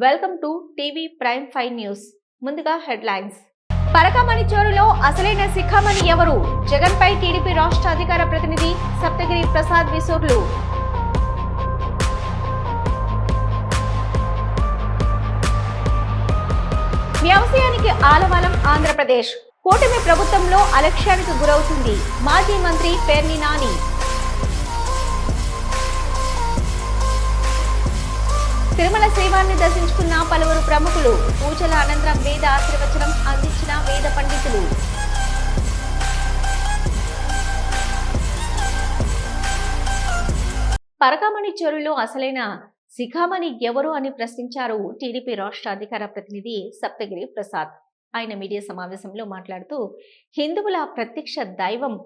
Welcome to TV prime 5 news. ముందుగా headlines. Parakamani చోరులో అసలైన శిఖామణి ఎవరు? జగన్ పై టీడీపీ రాష్ట్ర అధికార ప్రతినిధి సప్తగిరి ప్రసాద్ విసూర్లు. వ్యవసాయానికి ఆలవాలం ఆంధ్రప్రదేశ్. కూటమి ప్రభుత్వంలో అలక్ష్యానికి గురవుతుంది. మాజీ మంత్రి పేర్ని నాని. తిరుమల శ్రీవారిని దర్శించుకున్న పలువురు ప్రముఖులు. పూజల అనంతరం వేద ఆశీర్వచనం అందించిన వేద పండితులు. పరకామణి చెరువులో అసలైన శిఖామణి ఎవరు అని ప్రశ్నించారు టీడీపీ రాష్ట్ర అధికార ప్రతినిధి సప్తగిరి ప్రసాద్. ఆయన మీడియా సమావేశంలో మాట్లాడుతూ హిందువుల ప్రత్యక్ష దైవం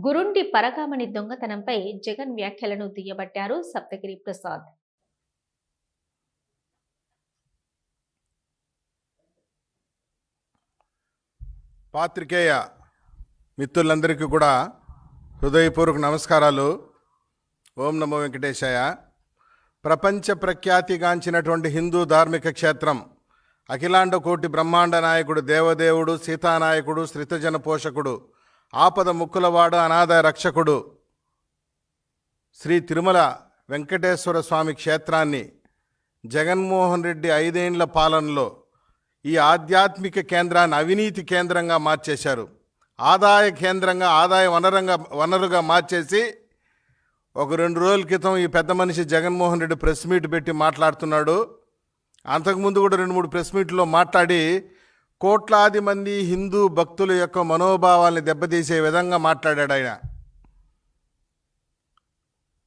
గురుండి పరకామణి దొంగతనంపై జగన్ వ్యాఖ్యలను దుయ్యబట్టారు సప్తగిరి ప్రసాద్. పాత్రికేయ మిత్రులందరికీ కూడా హృదయపూర్వక నమస్కారాలు. ఓం నమో వెంకటేశాయ. ప్రపంచ ప్రఖ్యాతిగాంచినటువంటి హిందూ ధార్మిక క్షేత్రం, అఖిలాండ కోటి బ్రహ్మాండ నాయకుడు, దేవదేవుడు, సీతానాయకుడు, శ్రితజన పోషకుడు, ఆపద ముక్కులవాడు, అనాథ రక్షకుడు శ్రీ తిరుమల వెంకటేశ్వర స్వామి క్షేత్రాన్ని జగన్మోహన్ రెడ్డి 5 ఏళ్ల పాలనలో ఈ ఆధ్యాత్మిక కేంద్రాన్ని అవినీతి కేంద్రంగా మార్చేశారు. ఆదాయ కేంద్రంగా, ఆదాయ వనరుగా మార్చేసి ఒక 2 రోజుల క్రితం ఈ పెద్ద మనిషి జగన్మోహన్ రెడ్డి ప్రెస్ మీట్ పెట్టి మాట్లాడుతున్నాడు. అంతకుముందు కూడా 2-3 ప్రెస్ మీట్లో మాట్లాడి కోట్లాది మంది హిందూ భక్తుల యొక్క మనోభావాల్ని దెబ్బతీసే విధంగా మాట్లాడాడు ఆయన.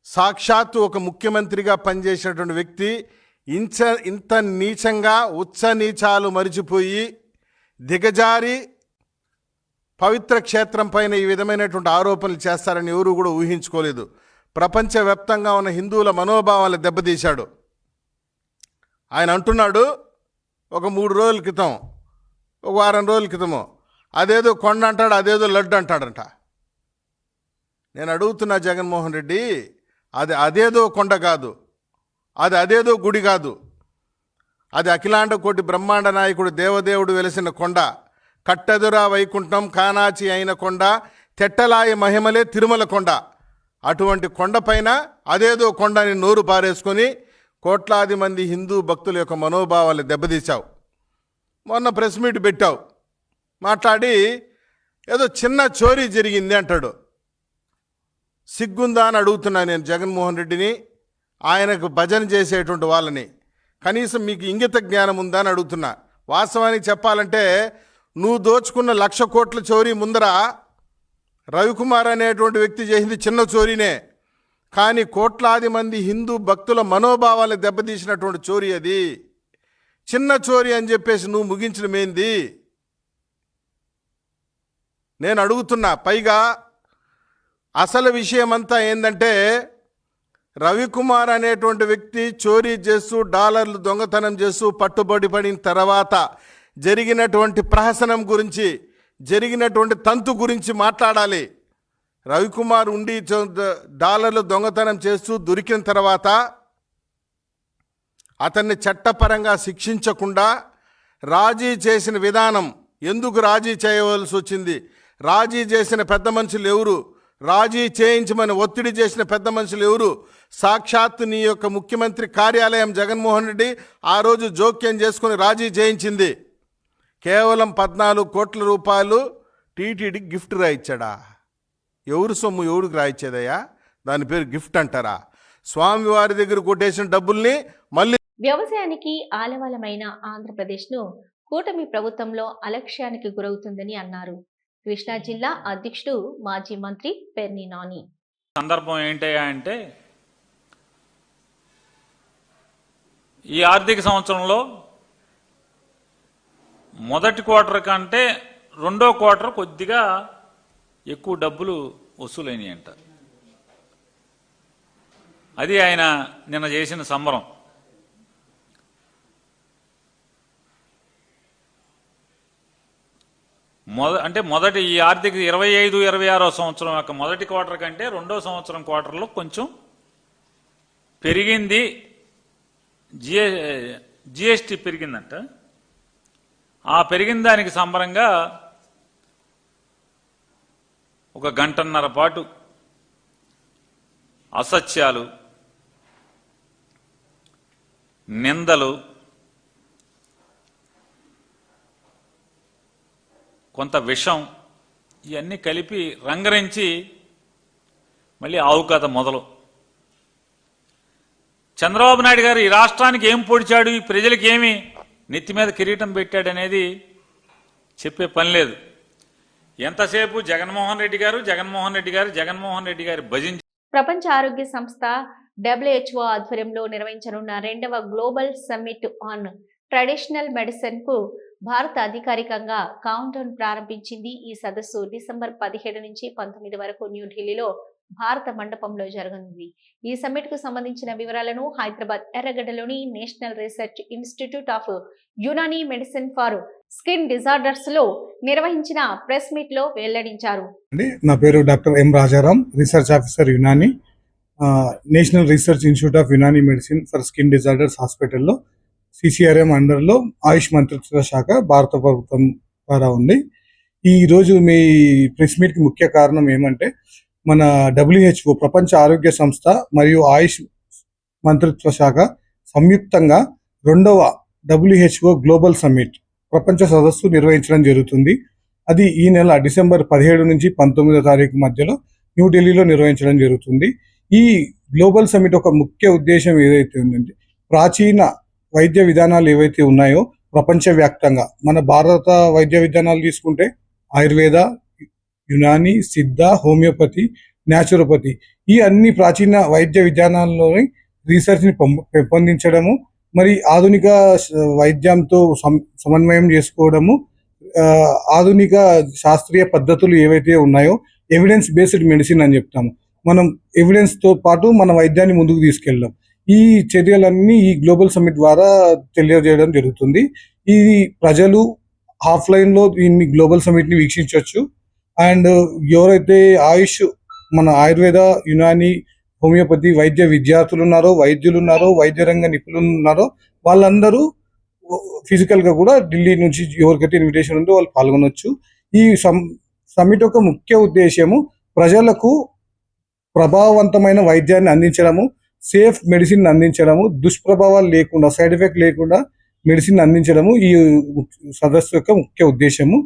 సాక్షాత్తు ఒక ముఖ్యమంత్రిగా పనిచేసినటువంటి వ్యక్తి ఇంత నీచంగా ఉచ్చ నీచాలు మరిచిపోయి దిగజారి పవిత్ర క్షేత్రం పైన ఈ విధమైనటువంటి ఆరోపణలు చేస్తారని ఎవరూ కూడా ఊహించుకోలేదు. ప్రపంచవ్యాప్తంగా ఉన్న హిందువుల మనోభావాలను దెబ్బతీశాడు. ఆయన అంటున్నాడు ఒక 3 రోజుల క్రితం, ఒక 1 వారం రోజుల క్రితమో అదేదో కొండ అంటాడు, అదేదో లడ్డు అంటాడంట. నేను అడుగుతున్నా జగన్మోహన్ రెడ్డి, అదేదో కొండ కాదు, అదేదో గుడి కాదు, అది అఖిలాండ కోటి బ్రహ్మాండ నాయకుడు దేవదేవుడు వెలిసిన కొండ. కట్టెదురా వైకుంఠం కానాచి అయిన కొండ, తెట్టలాయ మహిమలే తిరుమల కొండ. అటువంటి కొండపైన అదేదో కొండని నోరు పారేసుకొని కోట్లాది మంది హిందూ భక్తుల యొక్క మనోభావాలు దెబ్బతీశావు. మొన్న ప్రెస్ మీట్ పెట్టావు, మాట్లాడి ఏదో చిన్న చోరీ జరిగింది అంటాడు. సిగ్గుందా అని అడుగుతున్నా నేను జగన్మోహన్ రెడ్డిని, ఆయనకు భజన చేసేటువంటి వాళ్ళని. కనీసం మీకు ఇంగిత జ్ఞానం ఉందా అని అడుగుతున్నా. వాస్తవానికి చెప్పాలంటే నువ్వు దోచుకున్న 1,00,000 కోట్ల చోరీ ముందర రవికుమార్ అనేటువంటి వ్యక్తి చేసింది చిన్న చోరీనే. కానీ కోట్లాది మంది హిందూ భక్తుల మనోభావాలు దెబ్బతీసినటువంటి చోరీ అది. చిన్న చోరీ అని చెప్పేసి నువ్వు ముగించడం ఏంది? నేను అడుగుతున్నా. పైగా అసలు విషయం అంతా ఏంటంటే, రవికుమార్ అనేటువంటి వ్యక్తి చోరీ చేస్తూ డాలర్లు దొంగతనం చేస్తూ పట్టుబడి పడిన తర్వాత జరిగినటువంటి ప్రహసనం గురించి, జరిగినటువంటి తంతు గురించి మాట్లాడాలి. రవికుమార్ ఉండి డాలర్లు దొంగతనం చేస్తూ దొరికిన తర్వాత అతన్ని చట్టపరంగా శిక్షించకుండా రాజీ చేసిన విధానం, ఎందుకు రాజీ చేయవలసి వచ్చింది? రాజీ చేసిన పెద్ద మనుషులు ఎవరు? రాజీ చేయించమని ఒత్తిడి చేసిన పెద్ద మనుషులు ఎవరు? సాక్షాత్తు నీ యొక్క ముఖ్యమంత్రి కార్యాలయం జగన్మోహన్ రెడ్డి ఆ రోజు జోక్యం చేసుకుని రాజీ చేయించింది. కేవలం 14 కోట్ల రూపాయలు టీటీడీకి గిఫ్ట్ రాయిచ్చాడా? ఎవరు సొమ్ము ఎవరికి రాయిచ్చేదయ్యా? దాని పేరు గిఫ్ట్ అంటారా? స్వామివారి దగ్గర కొట్టేసిన డబ్బుల్ని మళ్ళీ. వ్యవసాయానికి ఆలవాలమైన ఆంధ్రప్రదేశ్ను కూటమి ప్రభుత్వంలో అలక్ష్యానికి గురవుతుందని అన్నారు కృష్ణా జిల్లా అధ్యక్షుడు మాజీ మంత్రి పేర్ని నాని. సందర్భం ఏంటయ్యా అంటే, ఈ ఆర్థిక సంవత్సరంలో మొదటి క్వార్టర్ కంటే 2వ క్వార్టర్ కొద్దిగా ఎక్కువ డబ్బులు వసూలైనాయి అంట. అది ఆయన నిన్న చేసిన సంబరం. మొదటి ఈ ఆర్థిక 25-26 సంవత్సరం యొక్క మొదటి క్వార్టర్ కంటే 2వ సంవత్సరం క్వార్టర్లో కొంచెం పెరిగింది. జిఎస్టీ పెరిగిందంట. ఆ పెరిగిన దానికి సంబరంగా ఒక గంటన్నర పాటు అసత్యాలు, నిందలు, కొంత విషం ఇవన్నీ కలిపి రంగరించి మళ్ళీ ఆవు కథ మొదలు. చంద్రబాబు నాయుడు గారు ఈ రాష్ట్రానికి ఏం పొడిచాడు, ఈ ప్రజలకు ఏమి నెత్తి మీద కిరీటం పెట్టాడనేది చెప్పే పని లేదు. ఎంతసేపు జగన్మోహన్ రెడ్డి గారు జగన్మోహన్ రెడ్డి గారు జగన్మోహన్ రెడ్డి గారి భజించి. ప్రపంచ ఆరోగ్య సంస్థ WHO ఆధ్వర్యంలో నిర్వహించనున్న 2వ global summit on traditional medicine కు భారత అధికారికంగా కౌంట్డౌన్ ప్రారంభించింది. ఈ సదస్సు డిసెంబర్ 17 నుంచి 19 వరకు న్యూఢిల్లీలో భారత మండపంలో జరగనుంది. ఈ సమ్మిట్ కు సంబంధించిన వివరాలను హైదరాబాద్ ఎర్రగడ్డలోని National Research Institute of Unani Medicine for Skin Disorders లో నిర్వహించిన ప్రెస్ మీట్ లో వెల్లడించారు. నా పేరు doctor M Rajaram, research officer Unani, National Research Institute of Unani Medicine for Skin Disorders హాస్పిటల్లో CCRM అండర్లో ఆయుష్ మంత్రిత్వ శాఖ భారత ప్రభుత్వం ద్వారా ఉంది. ఈరోజు మీ ప్రెస్ మీట్కి ముఖ్య కారణం ఏమంటే, మన WHO ప్రపంచ ఆరోగ్య సంస్థ మరియు ఆయుష్ మంత్రిత్వ శాఖ సంయుక్తంగా 2వ WHO గ్లోబల్ సమ్మిట్ ప్రపంచ సదస్సు నిర్వహించడం జరుగుతుంది. అది ఈ నెల డిసెంబర్ 17 నుంచి 19 తారీఖు మధ్యలో న్యూఢిల్లీలో నిర్వహించడం జరుగుతుంది. ఈ గ్లోబల్ సమ్మిట్ ఒక ముఖ్య ఉద్దేశం ఏదైతే ఉందంటే, ప్రాచీన వైద్య విధానాలు ఏవైతే ఉన్నాయో ప్రపంచవ్యాప్తంగా, మన భారత వైద్య విధానాలు తీసుకుంటే ఆయుర్వేద, యునానీ, సిద్ధ, హోమియోపతి, న్యాచురోపతి, ఈ అన్ని ప్రాచీన వైద్య విధానాల్లోని రీసెర్చ్ని పెంపొందించడము, మరి ఆధునిక వైద్యంతో సమన్వయం చేసుకోవడము, ఆధునిక శాస్త్రీయ పద్ధతులు ఏవైతే ఉన్నాయో ఎవిడెన్స్ బేస్డ్ మెడిసిన్ అని చెప్తాము. మనం ఎవిడెన్స్తో పాటు మన వైద్యాన్ని ముందుకు తీసుకెళ్ళాం. ఈ చర్యలన్నీ ఈ గ్లోబల్ సమ్మిట్ ద్వారా తెలియజేయడం జరుగుతుంది. ఈ ప్రజలు ఆఫ్లైన్లో దీన్ని గ్లోబల్ సమ్మిట్ని వీక్షించవచ్చు. అండ్ ఎవరైతే ఆయుష్, మన ఆయుర్వేద, యునానీ, హోమియోపతి వైద్య విద్యార్థులు ఉన్నారో, వైద్యులు ఉన్నారో, వైద్య రంగ నిపుణులు ఉన్నారో, వాళ్ళందరూ ఫిజికల్గా కూడా ఢిల్లీ నుంచి ఎవరికైతే ఇన్విటేషన్ ఉందో వాళ్ళు పాల్గొనవచ్చు. ఈ సమ్మిట్ యొక్క ముఖ్య ఉద్దేశము ప్రజలకు ప్రభావవంతమైన వైద్యాన్ని అందించడము, సేఫ్ మెడిసిన్ అందించడము, దుష్ప్రభావాలు లేకుండా, సైడ్ ఎఫెక్ట్ లేకుండా మెడిసిన్ అందించడము ఈ సదస్సు యొక్క ముఖ్య ఉద్దేశము.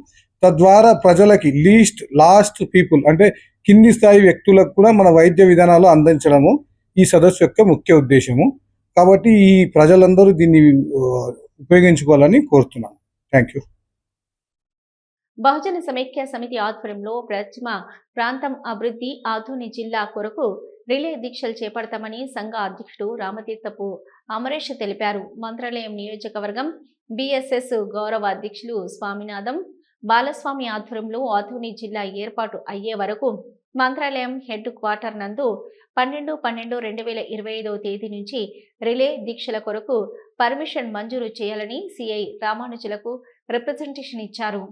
తద్వారా ప్రజలకి లాస్ట్ పీపుల్ అంటే కింది స్థాయి వ్యక్తులకు కూడా మన వైద్య విధానాలు అందించడము ఈ సదస్సు యొక్క ముఖ్య ఉద్దేశము. కాబట్టి ఈ ప్రజలందరూ దీన్ని ఉపయోగించుకోవాలని కోరుతున్నాను. Thank you. బహుజన సమైక్య సమితి ఆధ్వర్యంలో పశ్చిమ ప్రాంతం అభివృద్ధి ఆదోని జిల్లా కొరకు రిలే దీక్షలు చేపడతామని సంఘ అధ్యక్షుడు రామతీర్థపు అమరేష్ తెలిపారు. మంత్రాలయం నియోజకవర్గం BSS గౌరవ అధ్యక్షులు స్వామినాథం బాలస్వామి ఆధ్వర్యంలో ఆదోని జిల్లా ఏర్పాటు అయ్యే వరకు మంత్రాలయం హెడ్ క్వార్టర్ నందు 12/12/2025 తేదీ నుంచి రిలే దీక్షల కొరకు పర్మిషన్ మంజూరు చేయాలని CI రామానుజులకు రిప్రజెంటేషన్ ఇచ్చారు.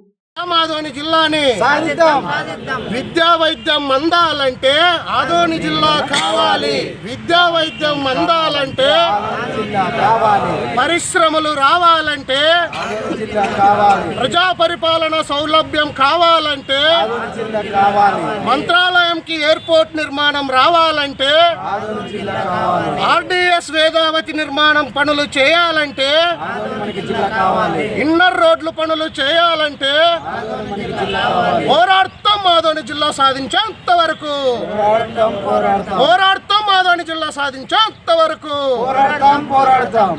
ఆదోని జిల్లాని విద్యా వైద్యం అందాలంటే ఆదోని జిల్లా కావాలి. విద్యా వైద్యం అందాలంటే పరిశ్రమలు రావాలంటే, ప్రజా పరిపాలన సౌలభ్యం కావాలంటే, మంత్రాలయంకి ఎయిర్పోర్ట్ నిర్మాణం రావాలంటే, RDS వేదావతి నిర్మాణం పనులు చేయాలంటే, ఇన్నర్ రోడ్లు పనులు చేయాలంటే పోరాడతాం. ఆదోని జిల్లా సాధించేంత వరకు పోరాడతాం. ఆదోని జిల్లా సాధించేంత వరకు పోరాడతాం.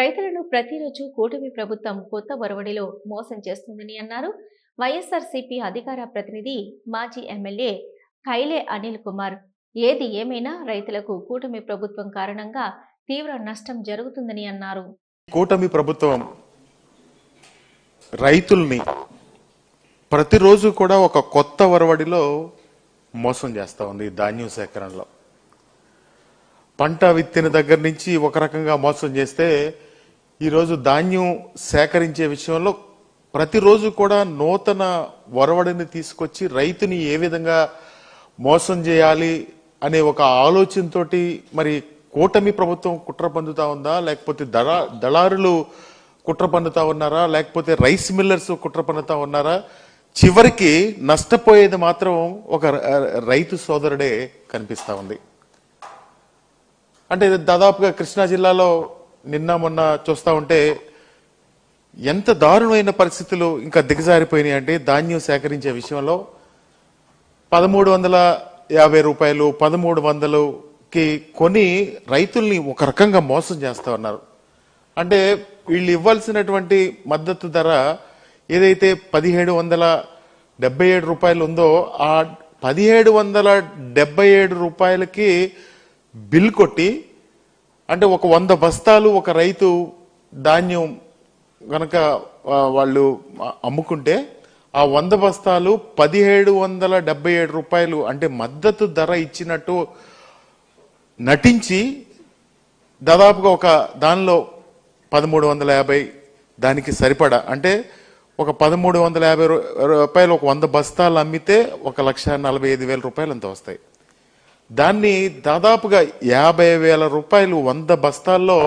రైతులను ప్రతిరోజు కూటమి ప్రభుత్వం కొత్త ఒరవడిలో మోసం చేస్తుందని అన్నారు. వైఎస్ఆర్సీపీ అధికార ప్రతినిధి మాజీ ఎమ్మెల్యే కైలే అనిల్ కుమార్. ఏది ఏమైనా రైతులకు కూటమి ప్రభుత్వం కారణంగా తీవ్ర నష్టం జరుగుతుందని అన్నారు. కూటమి ప్రభుత్వం రైతుల్ని ప్రతిరోజు కూడా ఒక కొత్త ఒరవడిలో మోసం చేస్తూ ఉంది. ధాన్యం సేకరణలో పంట విత్తిన దగ్గర నుంచి ఒక రకంగా మోసం చేస్తే, ఈరోజు ధాన్యం సేకరించే విషయంలో ప్రతిరోజు కూడా నూతన ఒరవడిని తీసుకొచ్చి రైతుని ఏ విధంగా మోసం చేయాలి అనే ఒక ఆలోచనతోటి మరి కూటమి ప్రభుత్వం కుట్ర పన్నుతా ఉందా, లేకపోతే దళారులు కుట్ర పన్నుతా ఉన్నారా, లేకపోతే రైస్ మిల్లర్స్ కుట్ర పన్నుతా ఉన్నారా? చివరికి నష్టపోయేది మాత్రం ఒక రైతు సోదరుడే కనిపిస్తా ఉంది. అంటే దాదాపుగా కృష్ణా జిల్లాలో నిన్న మొన్న చూస్తూ ఉంటే ఎంత దారుణమైన పరిస్థితులు ఇంకా దిగజారిపోయినాయి అంటే ధాన్యం సేకరించే విషయంలో 1350 రూపాయలు 1300కి కొని రైతుల్ని ఒక రకంగా మోసం చేస్తా ఉన్నారు. అంటే వీళ్ళు ఇవ్వాల్సినటువంటి మద్దతు ధర ఏదైతే 1777 రూపాయలు ఉందో ఆ 1777 రూపాయలకి బిల్ కొట్టి, అంటే ఒక 100 బస్తాలు ఒక రైతు ధాన్యం గనక వాళ్ళు అమ్ముకుంటే ఆ 100 బస్తాలు 1777 రూపాయలు అంటే మద్దతు ధర ఇచ్చినట్టు నటించి దాదాపుగా ఒక దానిలో 1350 దానికి సరిపడా అంటే ఒక 1350 రూపాయలు ఒక 100 బస్తాలు అమ్మితే 1,45,000 రూపాయలు అంత వస్తాయి. దాన్ని దాదాపుగా 50,000 రూపాయలు 100 బస్తాల్లో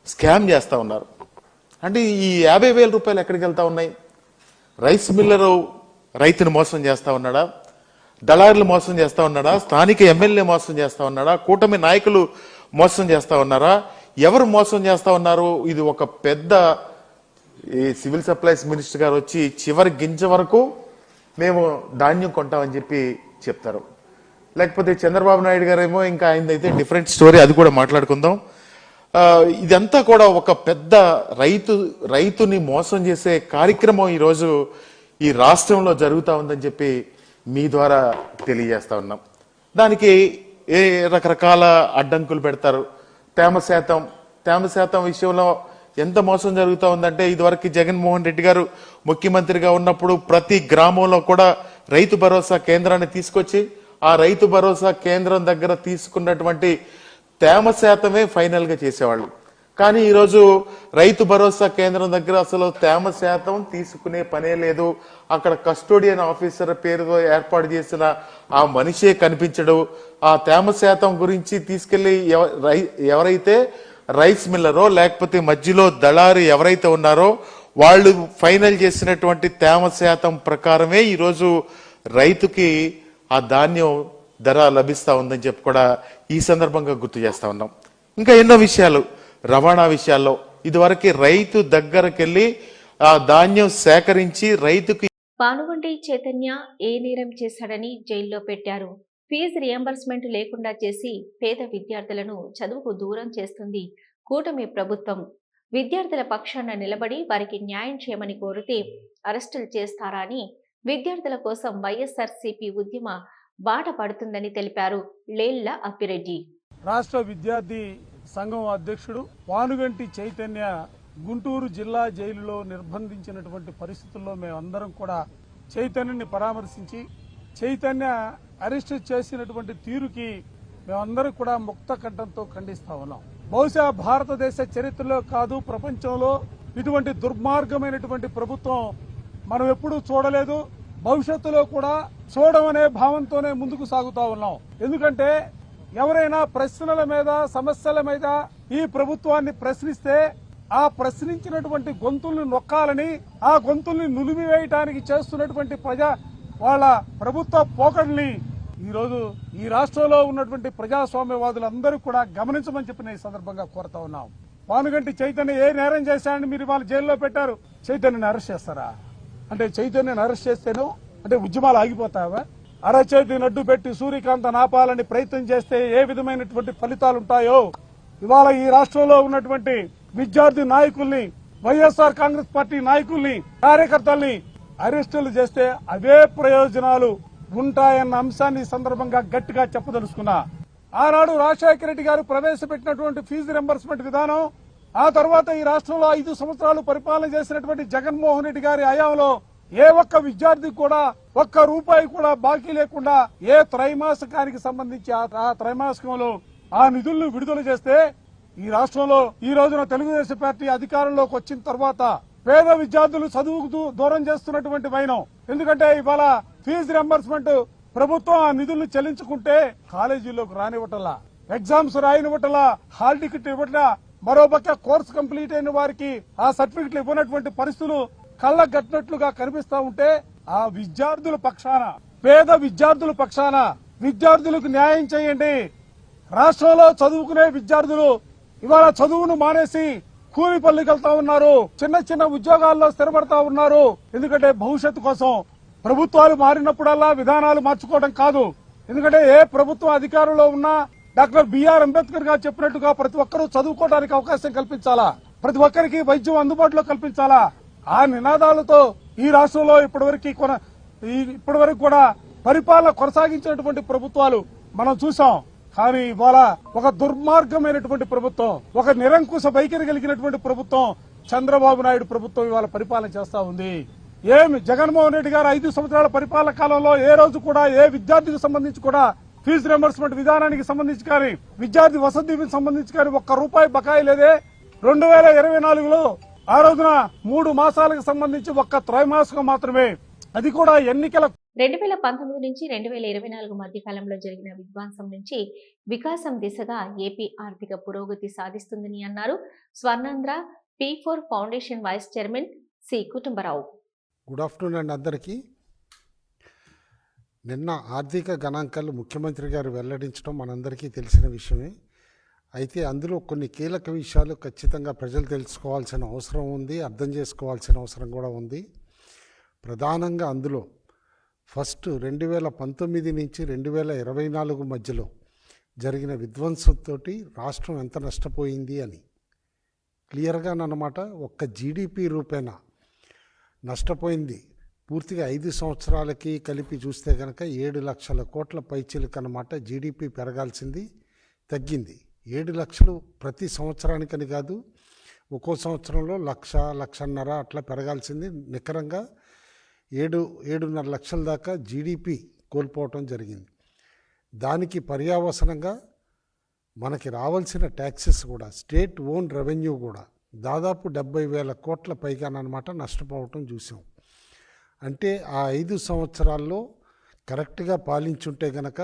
స్కామ్ చేస్తా ఉన్నారు. అంటే ఈ 50,000 రూపాయలు ఎక్కడికి వెళ్తా ఉన్నాయి? రైస్ మిల్లరు రైతును మోసం చేస్తా ఉన్నాడా? దళారులు మోసం చేస్తా ఉన్నాడా? స్థానిక ఎమ్మెల్యే మోసం చేస్తా ఉన్నాడా? కూటమి నాయకులు మోసం చేస్తా ఉన్నారా? ఎవరు మోసం చేస్తా ఉన్నారు? ఇది ఒక పెద్ద ఈ సివిల్ సప్లైస్ మినిస్టర్ గారు వచ్చి చివరి గింజ వరకు మేము ధాన్యం కొంటామని చెప్పి చెప్తారు. లేకపోతే చంద్రబాబు నాయుడు గారేమో ఇంకా ఆయనదైతే డిఫరెంట్ స్టోరీ, అది కూడా మాట్లాడుకుందాం. ఇదంతా కూడా ఒక పెద్ద రైతుని మోసం చేసే కార్యక్రమం ఈరోజు ఈ రాష్ట్రంలో జరుగుతూ ఉందని చెప్పి మీ ద్వారా తెలియజేస్తా ఉన్నాం. దానికి రకరకాల అడ్డంకులు పెడతారు. తేమ శాతం విషయంలో ఎంత మోసం జరుగుతూ ఉందంటే ఇదివరకు జగన్మోహన్ రెడ్డి గారు ముఖ్యమంత్రిగా ఉన్నప్పుడు ప్రతి గ్రామంలో కూడా రైతు భరోసా కేంద్రాన్ని తీసుకొచ్చి ఆ రైతు భరోసా కేంద్రం దగ్గర తీసుకున్నటువంటి తేమ శాతమే ఫైనల్ గా చేసేవాళ్ళు. కానీ ఈరోజు రైతు భరోసా కేంద్రం దగ్గర అసలు తేమ శాతం తీసుకునే పనే లేదు. అక్కడ కస్టోడియన్ ఆఫీసర్ పేరుతో ఏర్పాటు చేసిన ఆ మనిషే కనిపించడు. ఆ తేమ శాతం గురించి తీసుకెళ్లి ఎవరైతే రైస్ మిల్లరో లేకపోతే మధ్యలో దళారు ఎవరైతే ఉన్నారో వాళ్ళు ఫైనల్ చేసినటువంటి తేమ శాతం ప్రకారమే ఈరోజు రైతుకి ఆ ధాన్యం ధర లభిస్తా ఉందని చెప్పి కూడా ఈ సందర్భంగా గుర్తు చేస్తా ఉన్నాం. ఇంకా ఎన్నో విషయాలు, రవాణా విషయాల్లో ఇదివరకు రైతు దగ్గరకెళ్లి ఆ ధాన్యం సేకరించి రైతుకి పానుగంటి చైతన్య ఏ నేరం చేశాడని జైల్లో పెట్టారు. ఫీజు రియంబర్స్మెంట్ లేకుండా చేసి పేద విద్యార్థులను చదువుకు దూరం చేస్తుంది కూటమి ప్రభుత్వం. విద్యార్థుల పక్షాన నిలబడి వారికి న్యాయం చేయమని కోరితే అరెస్టులు చేస్తారా అని విద్యార్థుల కోసం వైఎస్ఆర్సీపీ ఉద్యమ బాట పడుతుందని తెలిపారు లేళ్ల అప్పిరెడ్డి. రాష్ట్ర విద్యార్థి సంఘం అధ్యక్షుడు పానుగంటి చైతన్య గుంటూరు జిల్లా జైలులో నిర్బంధించినటువంటి పరిస్థితుల్లో మేమందరం కూడా చైతన్యని పరామర్శించి చైతన్య అరెస్ట్ చేసినటువంటి తీరుకి మేమందరం కూడా ముక్త కంఠంతో ఖండిస్తా ఉన్నాం. బహుశా భారతదేశ చరిత్రలో కాదు ప్రపంచంలో ఇటువంటి దుర్మార్గమైనటువంటి ప్రభుత్వం మనం ఎప్పుడూ చూడలేదు, భవిష్యత్తులో కూడా చూడమనే భావంతోనే ముందుకు సాగుతా ఉన్నాం. ఎందుకంటే ఎవరైనా ప్రశ్నల మీద సమస్యల మీద ఈ ప్రభుత్వాన్ని ప్రశ్నిస్తే ఆ ప్రశ్నించినటువంటి గొంతుల్ని నొక్కాలని, ఆ గొంతుల్ని నులిమివేయటానికి చేస్తున్నటువంటి వాళ్ళ ప్రభుత్వ పోకడల్ని ఈరోజు ఈ రాష్ట్రంలో ఉన్నటువంటి ప్రజాస్వామ్యవాదులందరూ కూడా గమనించమని చెప్పి ఈ సందర్భంగా కోరుతా ఉన్నాం. పానుగంటి చైతన్య ఏ నేరం చేశాడని మీరు వాళ్ళ జైల్లో పెట్టారు, చైతన్యని అరెస్ట్ చేస్తారా? అంటే చైతన్యని అరెస్ట్ చేస్తేను అంటే ఉద్యమాలు ఆగిపోతావా? అరచేతిని అడ్డు పెట్టి సూర్యకాంత నాపాలని ప్రయత్నం చేస్తే ఏ విధమైనటువంటి ఫలితాలు ఉంటాయో ఇవాళ ఈ రాష్ట్రంలో ఉన్నటువంటి విద్యార్థి నాయకుల్ని, వైఎస్ఆర్ కాంగ్రెస్ పార్టీ నాయకుల్ని, కార్యకర్తల్ని అరెస్టులు చేస్తే అవే ప్రయోజనాలు ఉంటాయన్న అంశాన్ని ఈ సందర్భంగా గట్టిగా చెప్పదలుచుకున్నా. ఆనాడు రాజశేఖర రెడ్డి గారు ప్రవేశపెట్టినటువంటి ఫీజు రింబర్స్మెంట్ విధానం, ఆ తర్వాత ఈ రాష్ట్రంలో 5 సంవత్సరాలు పరిపాలన చేసినటువంటి జగన్మోహన్ రెడ్డి గారి హయాంలో ఏ ఒక్క విద్యార్థికి కూడా ఒక్క రూపాయి కూడా బాకీ లేకుండా ఏ త్రైమాసికానికి సంబంధించి ఆ త్రైమాసికంలో ఆ నిధులను విడుదల చేస్తే ఈ రాష్ట్రంలో ఈ రోజున తెలుగుదేశం పార్టీ అధికారంలోకి వచ్చిన తర్వాత పేద విద్యార్థులు చదువుకు దూరం చేస్తున్నటువంటి వైనం. ఎందుకంటే ఇవాళ ఫీజు రింబర్స్మెంట్ ప్రభుత్వం ఆ నిధులను చెల్లించుకుంటే కాలేజీల్లోకి రానివ్వటంలా. ఎగ్జామ్స్ రాయనివ్వటలా, హాల్ టికెట్ ఇవ్వట్లా, మరోపక్క కోర్సు కంప్లీట్ అయిన వారికి ఆ సర్టిఫికెట్లు ఇవ్వనటువంటి పరిస్థితులు కళ్ళకు కట్టినట్లుగా కనిపిస్తా ఉంటే ఆ విద్యార్థుల పక్షాన, పేద విద్యార్థుల పక్షాన విద్యార్థులకు న్యాయం చేయండి. రాష్ట్రంలో చదువుకునే విద్యార్థులు ఇవాళ చదువును మానేసి కూలి పనులకు వెళ్తా ఉన్నారు, చిన్న చిన్న ఉద్యోగాల్లో స్థిరపడతా ఉన్నారు. ఎందుకంటే భవిష్యత్తు కోసం ప్రభుత్వాలు మారినప్పుడల్లా విధానాలు మార్చుకోవడం కాదు. ఎందుకంటే ఏ ప్రభుత్వం అధికారంలో ఉన్నా డాక్టర్ బిఆర్ అంబేద్కర్ గారు చెప్పినట్టుగా ప్రతి ఒక్కరూ చదువుకోవడానికి అవకాశం కల్పించాలా, ప్రతి ఒక్కరికి వైద్యం అందుబాటులో కల్పించాలా. ఆ నినాదాలతో ఈ రాష్ట్రంలో ఇప్పటివరకు కూడా పరిపాలన కొనసాగించినటువంటి ప్రభుత్వాలు మనం చూసాం. కానీ ఇవాళ ఒక దుర్మార్గమైనటువంటి ప్రభుత్వం, ఒక నిరంకుశ వైఖరి కలిగినటువంటి ప్రభుత్వం చంద్రబాబు నాయుడు ప్రభుత్వం ఇవాళ పరిపాలన చేస్తా ఉంది. ఏమి జగన్మోహన్ రెడ్డి గారు 5 సంవత్సరాల పరిపాలన కాలంలో ఏ రోజు కూడా ఏ విద్యార్థికి సంబంధించి కూడా ఫీజు రింబర్స్మెంట్ విధానానికి సంబంధించి కానీ, విద్యార్థి వసతి దీవెనకి సంబంధించి కానీ ₹1 బకాయి లేదే. 2024లో ఆ రోజున 3 మాసాలకు సంబంధించి ఒక్క త్రైమాసికం మాత్రమే, అది కూడా ఎన్నికల 2019 నుంచి 2024 మధ్య కాలంలో జరిగిన విధ్వంసం నుంచి వికాసం దిశగా ఏపీ ఆర్థిక పురోగతి సాధిస్తుందని అన్నారు Swarnandhra P4 foundation vice chairman C Kutumbarao. Good afternoon అండి అందరికీ. నిన్న ఆర్థిక గణాంకాలు ముఖ్యమంత్రి గారు వెల్లడించడం మనందరికీ తెలిసిన విషయమే. అయితే అందులో కొన్ని కీలక విషయాలు ఖచ్చితంగా ప్రజలు తెలుసుకోవాల్సిన అవసరం ఉంది, అర్థం చేసుకోవాల్సిన అవసరం కూడా ఉంది. ప్రధానంగా అందులో ఫస్ట్ 2019 నుంచి 2024 మధ్యలో జరిగిన విధ్వంసంతో రాష్ట్రం ఎంత నష్టపోయింది అని క్లియర్గానమాట ఒక్క జీడిపి రూపేణా నష్టపోయింది. పూర్తిగా 5 సంవత్సరాలకి కలిపి చూస్తే కనుక 7 లక్షల కోట్ల పైచిలకు అన్నమాట. జీడిపి పెరగాల్సింది తగ్గింది. 7 లక్షలు ప్రతి సంవత్సరానికని కాదు, ఒక్కో సంవత్సరంలో 1,00,000-1,50,000 అట్లా పెరగాల్సింది. నికరంగా 7-7.5 లక్షల దాకా జీడిపి కోల్పోవటం జరిగింది. దానికి పర్యావసనంగా మనకి రావాల్సిన ట్యాక్సెస్ కూడా, స్టేట్ ఓన్ రెవెన్యూ కూడా దాదాపు 70,000 కోట్ల పైగానమాట నష్టపోవటం చూసాం. అంటే ఆ 5 సంవత్సరాల్లో కరెక్ట్గా పాలించుంటే గనక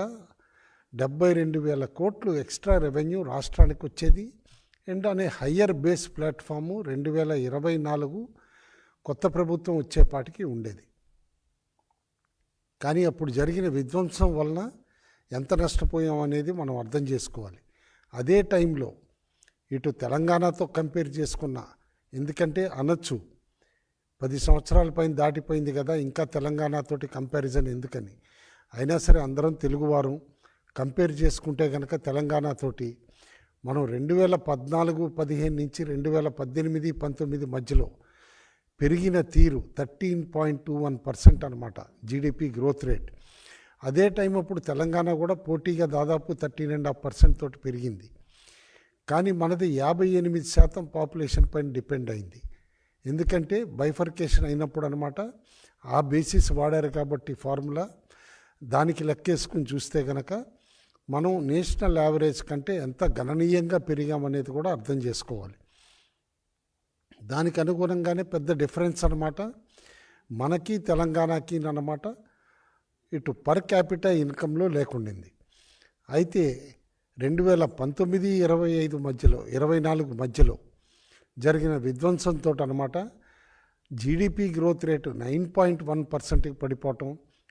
72,000 కోట్లు ఎక్స్ట్రా రెవెన్యూ రాష్ట్రానికి వచ్చేది. అండ్ అనే హయ్యర్ బేస్ ప్లాట్ఫాము 2024 కొత్త ప్రభుత్వం వచ్చేపాటికి ఉండేది. కానీ అప్పుడు జరిగిన విధ్వంసం వలన ఎంత నష్టపోయాం అనేది మనం అర్థం చేసుకోవాలి. అదే టైంలో ఇటు తెలంగాణతో కంపేర్ చేసుకున్నా, ఎందుకంటే అనొచ్చు 10 సంవత్సరాల పైన దాటిపోయింది కదా, ఇంకా తెలంగాణతోటి కంపారిజన్ ఎందుకని. అయినా సరే అందరం తెలుగువారు కంపేర్ చేసుకుంటే కనుక తెలంగాణతోటి మనం 2014-15 నుంచి 2018-19 మధ్యలో పెరిగిన తీరు 13.21% అనమాట జీడిపి గ్రోత్ రేట్. అదే టైం అప్పుడు తెలంగాణ కూడా పోటీగా దాదాపు 13.5% తోటి పెరిగింది. కానీ మనది 58% పాపులేషన్ పైన డిపెండ్ అయింది. ఎందుకంటే బైఫర్కేషన్ అయినప్పుడు అనమాట ఆ బేసిస్ వాడారు కాబట్టి ఫార్ములా, దానికి లెక్కేసుకుని చూస్తే కనుక మనం నేషనల్ యావరేజ్ కంటే ఎంత గణనీయంగా పెరిగామనేది కూడా అర్థం చేసుకోవాలి. దానికి అనుగుణంగానే పెద్ద డిఫరెన్స్ అనమాట మనకి తెలంగాణకి అన్నమాట ఇటు పర్ క్యాపిటల్ ఇన్కంలో లేకుండింది. అయితే 2019-25 మధ్యలో 24 మధ్యలో జరిగిన విధ్వంసంతో అనమాట జీడిపి గ్రోత్ రేటు 9.1%కి పడిపోవటం,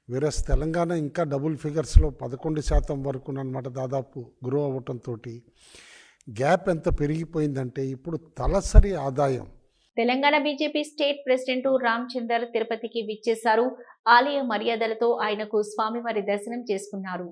వేరస్ తెలంగాణ ఇంకా డబుల్ ఫిగర్స్లో 11% వరకు అనమాట దాదాపు గ్రో అవ్వటంతో గ్యాప్ ఎంత పెరిగిపోయిందంటే ఇప్పుడు తలసరి ఆదాయం. Telangana BJP state president Ramchander తిరుపతికి విచ్చేశారు. ఆలయ మర్యాదలతో ఆయనకు స్వామివారి దర్శనం చేసుకున్నారు.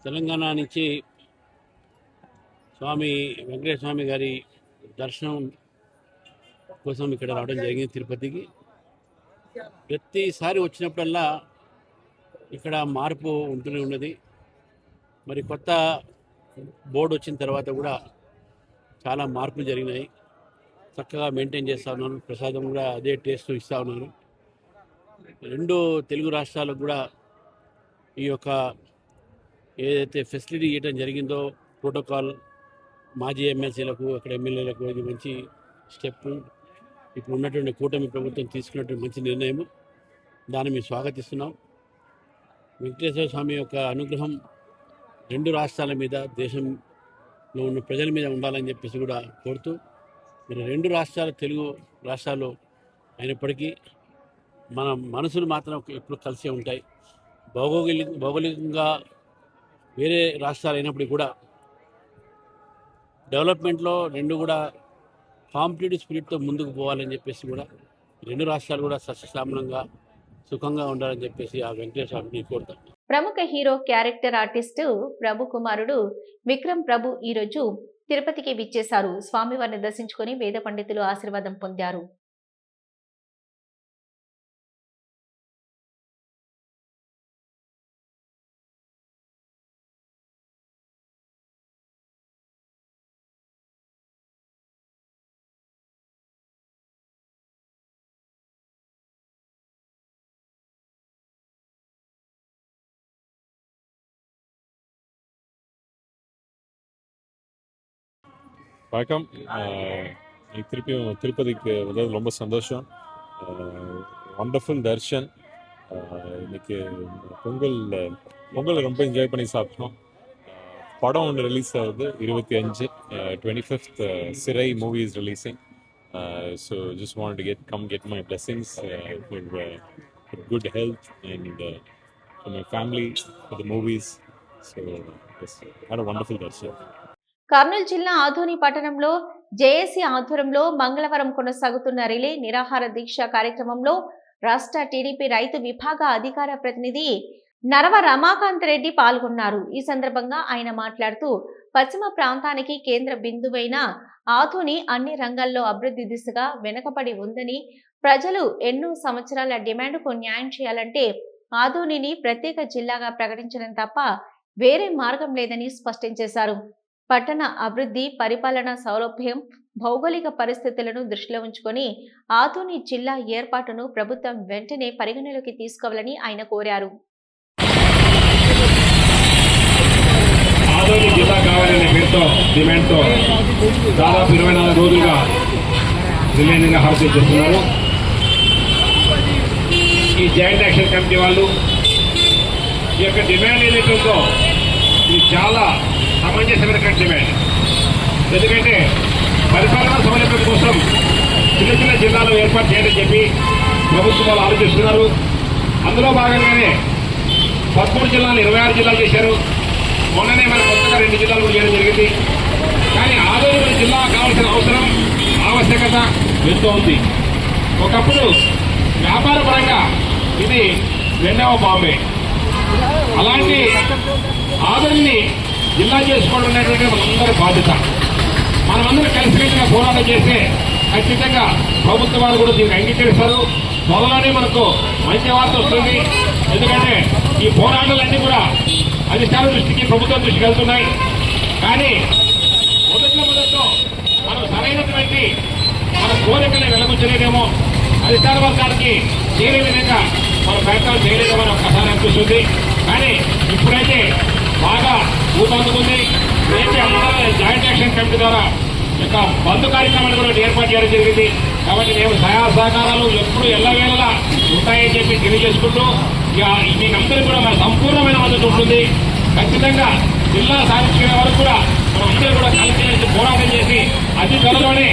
తెలంగాణ నుంచి స్వామి వెంకటేశ్వర స్వామి గారి దర్శనం కోసం ఇక్కడ రావడం జరిగింది తిరుపతికి. ప్రతిసారి వచ్చినప్పుడల్లా ఇక్కడ మార్పు ఉంటూనే ఉన్నది. మరి కొత్త బోర్డు వచ్చిన తర్వాత కూడా చాలా మార్పులు జరిగినాయి. చక్కగా మెయింటైన్ చేస్తూ ఉన్నాను. ప్రసాదం కూడా అదే టేస్ట్ ఇస్తూ ఉన్నాను. రెండు తెలుగు రాష్ట్రాలకు కూడా ఈ యొక్క ఏదైతే ఫెసిలిటీ ఇవ్వడం జరిగిందో ప్రోటోకాల్ మాజీ ఎమ్మెల్సీలకు అక్కడ ఎమ్మెల్యేలకు ఇది మంచి స్టెప్. ఇప్పుడు ఉన్నటువంటి కూటమి ప్రభుత్వం తీసుకున్నటువంటి మంచి నిర్ణయం. దాన్ని మేము స్వాగతిస్తున్నాం. వెంకటేశ్వర స్వామి యొక్క అనుగ్రహం రెండు రాష్ట్రాల మీద దేశంలో ఉన్న ప్రజల మీద ఉండాలని చెప్పేసి కూడా కోరుతూ, మరి రెండు రాష్ట్రాలు తెలుగు రాష్ట్రాలు అయినప్పటికీ మన మనసులు మాత్రం ఎప్పుడు కలిసే ఉంటాయి. భౌగోళికంగా వేరే రాష్ట్రాలు అయినప్పటికీ కూడా డెవలప్మెంట్లో రెండు కూడా కాంపిటేటివ్ స్పిరిట్తో ముందుకు పోవాలని చెప్పేసి కూడా రెండు రాష్ట్రాలు కూడా సస్యశ్యామలంగా సుఖంగా ఉండాలని చెప్పేసి ఆ వెంకటేశ్వర స్వామిని కోరుతాం. ప్రముఖ హీరో క్యారెక్టర్ ఆర్టిస్టు ప్రభు కుమారుడు విక్రమ్ ప్రభు ఈరోజు తిరుపతికి విచ్చేశారు. స్వామివారిని దర్శించుకొని వేద పండితులు ఆశీర్వాదం పొందారు. வணக்கம். திருப்பதிக்கு வந்தது ரொம்ப சந்தோஷம். வண்டர்ஃபுல் தர்ஷன். இன்னைக்கு பொங்கல் ரொம்ப என்ஜாய் பண்ணி சாப்பிட்டோம். படம் ஒன்று ரிலீஸ் ஆகுது 25 25th சிறை movie is releasing. So just want to get my blessings for good health and for my family, for the movies. So yes, had a wonderful darshan. Kurnool జిల్లా ఆదోని పట్టణంలో జేఏసీ ఆధ్వర్యంలో మంగళవారం కొనసాగుతున్న రిలే నిరాహార దీక్ష కార్యక్రమంలో రాష్ట్ర టీడీపీ రైతు విభాగ అధికార ప్రతినిధి నరవ రమాకాంత్ రెడ్డి పాల్గొన్నారు. ఈ సందర్భంగా ఆయన మాట్లాడుతూ పశ్చిమ ప్రాంతానికి కేంద్ర బిందువైన ఆదోని అన్ని రంగాల్లో అభివృద్ధి దిశగా వెనుకబడి ఉందని, ప్రజలు ఎన్నో సంవత్సరాల డిమాండ్కు న్యాయం చేయాలంటే ఆదోనిని ప్రత్యేక జిల్లాగా ప్రకటించడం తప్ప వేరే మార్గం లేదని స్పష్టం చేశారు. పట్టణ అభివృద్ధి, పరిపాలనా సౌలభ్యం, భౌగోళిక పరిస్థితులను దృష్టిలో ఉంచుకొని ఆదోని జిల్లా ఏర్పాటును ప్రభుత్వం వెంటనే పరిగణలోకి తీసుకోవాలని ఆయన కోరారు. ఆదోని జిల్లా కావాలనే పేరుతో డిమాండ్తో దాదాపు 24 రోజులుగా రిలే నిరాహార దీక్ష చేస్తున్నారు. ఈ జాయింట్ యాక్షన్ కమిటీ వాళ్ళు ఈ యొక్క డిమాండ్ ఏదైతే ఉందో ఇది చాలా సమంజసమైన డిమాండ్. ఎందుకంటే పరిపాలనా సౌలభ్యం కోసం చిన్న జిల్లాలు ఏర్పాటు చేయాలని చెప్పి ప్రభుత్వం వాళ్ళు ఆలోచిస్తున్నారు. అందులో భాగంగానే 13 జిల్లాలు 26 జిల్లాలు చేశారు. మొన్ననే మన కొత్తగా 2 జిల్లాలు కూడా చేయడం జరిగింది. కానీ ఆదోని జిల్లా కావాల్సిన అవసరం, ఆవశ్యకత ఎంతో ఉంది. ఒకప్పుడు వ్యాపార పరంగా ఇది 2వ బాంబే. అలాంటి ఆదోనిని జిల్లా చేసుకోవడం అనేటువంటి మనందరి బాధ్యత. మనమందరం కలిసికట్టుగా పోరాటం చేస్తే ఖచ్చితంగా ప్రభుత్వ వారు కూడా దీనికి అంగీకరిస్తారు. త్వరలోనే మనకు మంచి వార్త వస్తుంది. ఎందుకంటే ఈ పోరాటాలన్నీ కూడా అధికారుల దృష్టికి, ప్రభుత్వం దృష్టికి వెళ్తున్నాయి. కానీ మొదట్లో మనం సరైనటువంటి మన కోరికల్ని వెలగుచ్చలేదేమో, అధికార వర్గానికి చేరే విధంగా మన ప్రయత్నాలు చేయలేదేమో అని ఒక్కసారి అనిపిస్తుంది. కానీ ఇప్పుడైతే బాగా ఊపందుకుంది. అయితే అందరూ జాయింట్ యాక్షన్ కమిటీ ద్వారా యొక్క బంధు కార్యక్రమాన్ని కూడా ఏర్పాటు చేయడం జరిగింది. కాబట్టి మేము సహాయ సహకారాలు ఎప్పుడు ఎల్లవేళలా ఉంటాయని చెప్పి తెలియజేసుకుంటూ మీకందరూ కూడా మన సంపూర్ణమైన మద్దతు ఉంటుంది. ఖచ్చితంగా జిల్లా సాధించుకునే వరకు కూడా మనం అందరూ కూడా కలిసి పోరాటం చేసి అతి త్వరలోనే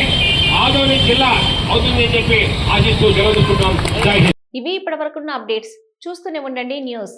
ఆదోని జిల్లా అవుతుందని చెప్పి ఆశిస్తూ సెలవు తీసుకుంటున్నాం. జై హింద్. ఇవి ఇప్పటివరకున్న అప్డేట్స్. చూస్తూనే ఉండండి న్యూస్.